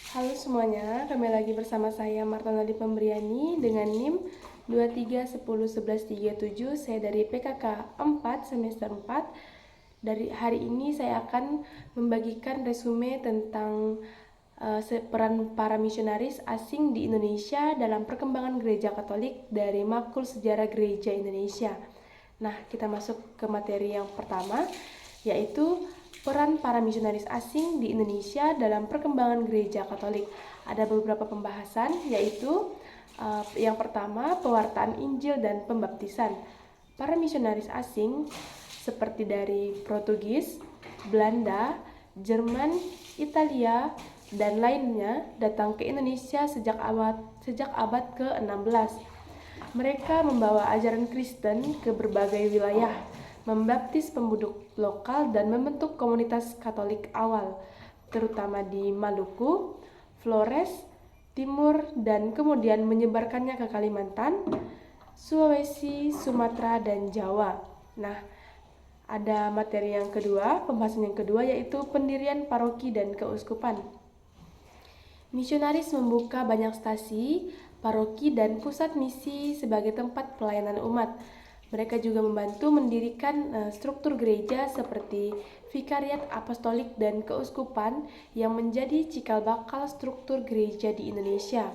Halo semuanya, kembali lagi bersama saya Marta Nadi Pembriani dengan NIM 23101137. Saya dari PKK 4 semester 4. Dari hari ini saya akan membagikan resume tentang peran para misionaris asing di Indonesia dalam perkembangan gereja Katolik dari Makul Sejarah Gereja Indonesia. Nah, kita masuk ke materi yang pertama, yaitu peran para misionaris asing di Indonesia dalam perkembangan gereja Katolik. Ada beberapa pembahasan, yaitu yang pertama, pewartaan Injil dan pembaptisan. Para misionaris asing seperti dari Portugis, Belanda, Jerman, Italia, dan lainnya datang ke Indonesia sejak abad ke-16. Mereka membawa ajaran Kristen ke berbagai wilayah, membaptis penduduk lokal dan membentuk komunitas Katolik awal, terutama di Maluku, Flores, Timur, dan kemudian menyebarkannya ke Kalimantan, Sulawesi, Sumatera, dan Jawa. Nah, ada materi yang kedua, pembahasan yang kedua, yaitu pendirian paroki dan keuskupan. Misionaris membuka banyak stasi, paroki, dan pusat misi sebagai tempat pelayanan umat. Mereka juga membantu mendirikan struktur gereja seperti Vikariat Apostolik dan Keuskupan yang menjadi cikal bakal struktur gereja di Indonesia.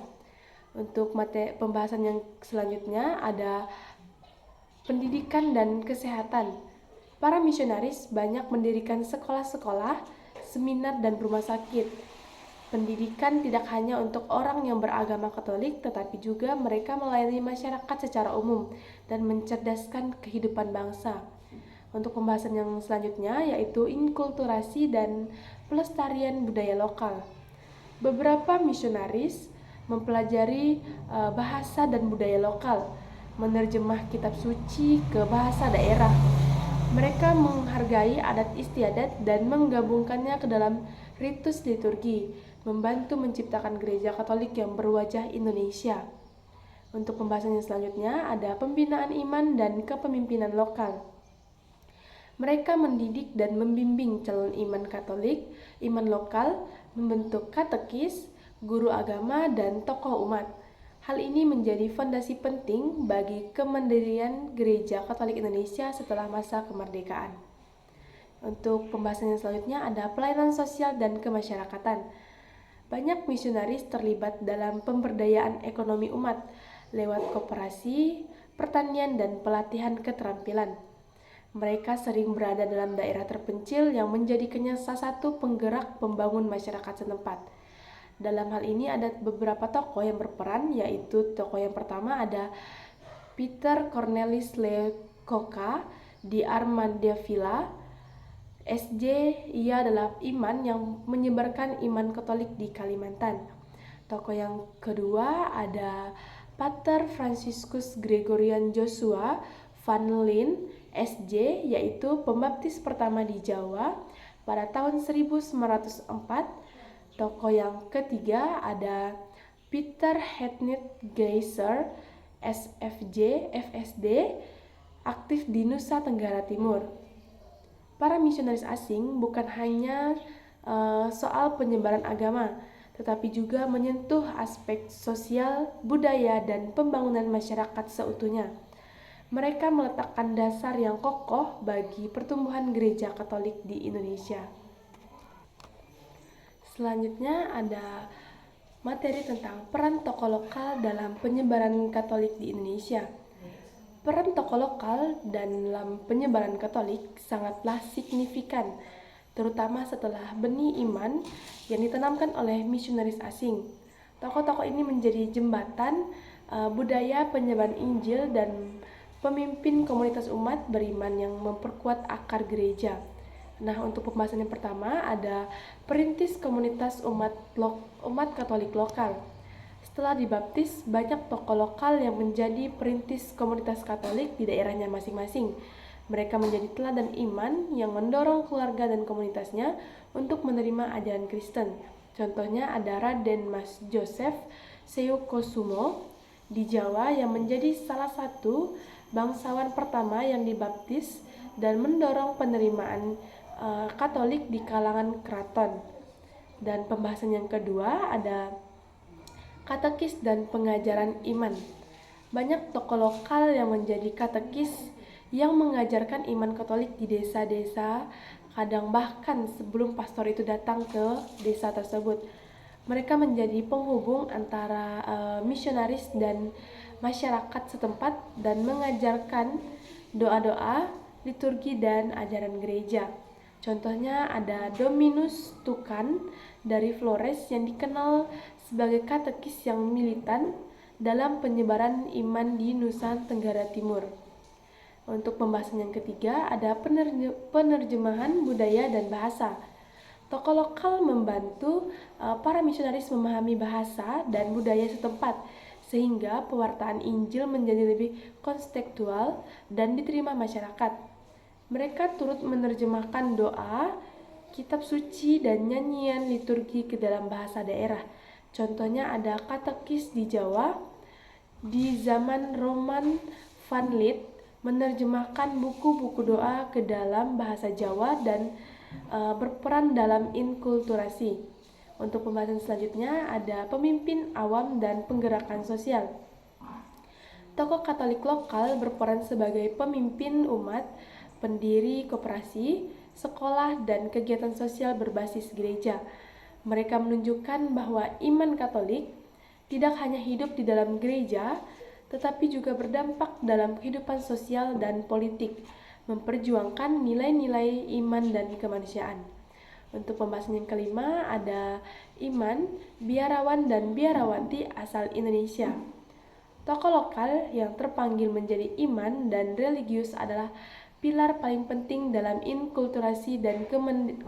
Untuk pembahasan yang selanjutnya ada pendidikan dan kesehatan. Para misionaris banyak mendirikan sekolah-sekolah, seminar, dan rumah sakit. Pendidikan tidak hanya untuk orang yang beragama Katolik, tetapi juga mereka melayani masyarakat secara umum dan mencerdaskan kehidupan bangsa. Untuk pembahasan yang selanjutnya yaitu inkulturasi dan pelestarian budaya lokal. Beberapa misionaris mempelajari bahasa dan budaya lokal, menerjemah kitab suci ke bahasa daerah. Mereka menghargai adat istiadat dan menggabungkannya ke dalam ritus liturgi, membantu menciptakan gereja Katolik yang berwajah Indonesia. Untuk pembahasan yang selanjutnya ada pembinaan iman dan kepemimpinan lokal. Mereka mendidik dan membimbing calon iman Katolik, iman lokal, membentuk katekis, guru agama, dan tokoh umat. Hal ini menjadi fondasi penting bagi kemandirian Gereja Katolik Indonesia setelah masa kemerdekaan. Untuk pembahasan yang selanjutnya ada pelayanan sosial dan kemasyarakatan. Banyak misionaris terlibat dalam pemberdayaan ekonomi umat lewat koperasi, pertanian, dan pelatihan keterampilan. Mereka sering berada dalam daerah terpencil yang menjadikannya salah satu penggerak pembangun masyarakat setempat. Dalam hal ini ada beberapa tokoh yang berperan, yaitu tokoh yang pertama ada Peter Cornelis Lecoka di Armada Villa, SJ. Ia adalah iman yang menyebarkan iman Katolik di Kalimantan. Tokoh yang kedua ada Pater Franciscus Gregorian Joshua Van Lin, SJ, yaitu pembaptis pertama di Jawa pada tahun 1904. Tokoh yang ketiga ada Peter Hetnit Geiser, SFJ, FSD, aktif di Nusa Tenggara Timur. Para misionaris asing bukan hanya soal penyebaran agama, tetapi juga menyentuh aspek sosial, budaya, dan pembangunan masyarakat seutuhnya. Mereka meletakkan dasar yang kokoh bagi pertumbuhan gereja Katolik di Indonesia. Selanjutnya ada materi tentang peran tokoh lokal dalam penyebaran Katolik di Indonesia. Peran tokoh lokal dalam penyebaran Katolik sangatlah signifikan, terutama setelah benih iman yang ditanamkan oleh misionaris asing. Tokoh-tokoh ini menjadi jembatan budaya penyebaran Injil dan pemimpin komunitas umat beriman yang memperkuat akar gereja. Nah, untuk pembahasan yang pertama ada perintis komunitas umat Katolik lokal. Setelah dibaptis, banyak tokoh lokal yang menjadi perintis komunitas Katolik di daerahnya masing-masing. Mereka menjadi teladan iman yang mendorong keluarga dan komunitasnya untuk menerima ajaran Kristen. Contohnya ada Raden Mas Joseph Seukosumo di Jawa yang menjadi salah satu bangsawan pertama yang dibaptis dan mendorong penerimaan Katolik di kalangan keraton. Dan pembahasan yang kedua ada katekis dan pengajaran iman. Banyak tokoh lokal yang menjadi katekis yang mengajarkan iman Katolik di desa-desa, kadang bahkan sebelum pastor itu datang ke desa tersebut. Mereka menjadi penghubung antara misionaris dan masyarakat setempat dan mengajarkan doa-doa, liturgi, dan ajaran gereja. Contohnya ada Dominus Tukan dari Flores yang dikenal sebagai katekis yang militan dalam penyebaran iman di Nusa Tenggara Timur. Untuk pembahasan yang ketiga ada penerjemahan budaya dan bahasa. Tokoh lokal membantu para misionaris memahami bahasa dan budaya setempat sehingga pewartaan Injil menjadi lebih kontekstual dan diterima masyarakat. Mereka turut menerjemahkan doa, kitab suci, dan nyanyian liturgi ke dalam bahasa daerah. Contohnya ada katekis di Jawa di zaman Roman van Lith menerjemahkan buku-buku doa ke dalam bahasa Jawa dan berperan dalam inkulturasi. Untuk pembahasan selanjutnya ada pemimpin awam dan penggerakan sosial. Tokoh Katolik lokal berperan sebagai pemimpin umat, pendiri koperasi, sekolah, dan kegiatan sosial berbasis gereja. Mereka menunjukkan bahwa iman Katolik tidak hanya hidup di dalam gereja, tetapi juga berdampak dalam kehidupan sosial dan politik, memperjuangkan nilai-nilai iman dan kemanusiaan. Untuk pembahasan yang kelima ada iman, biarawan, dan biarawati asal Indonesia. Tokoh lokal yang terpanggil menjadi iman dan religius adalah pilar paling penting dalam inkulturasi dan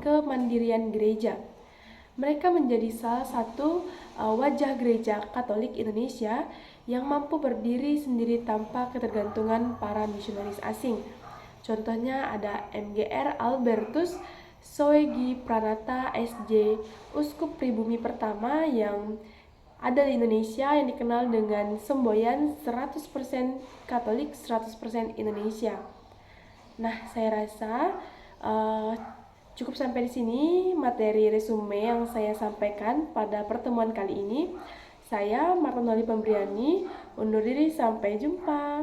kemandirian gereja. Mereka menjadi salah satu wajah gereja Katolik Indonesia yang mampu berdiri sendiri tanpa ketergantungan para misionaris asing. Contohnya ada MGR Albertus Soegi Pranata SJ, Uskup Pribumi pertama yang ada di Indonesia yang dikenal dengan semboyan 100% Katolik, 100% Indonesia. Nah, saya rasa cukup sampai di sini materi resume yang saya sampaikan pada pertemuan kali ini. Saya Marta Noli Pembriani undur diri, sampai jumpa.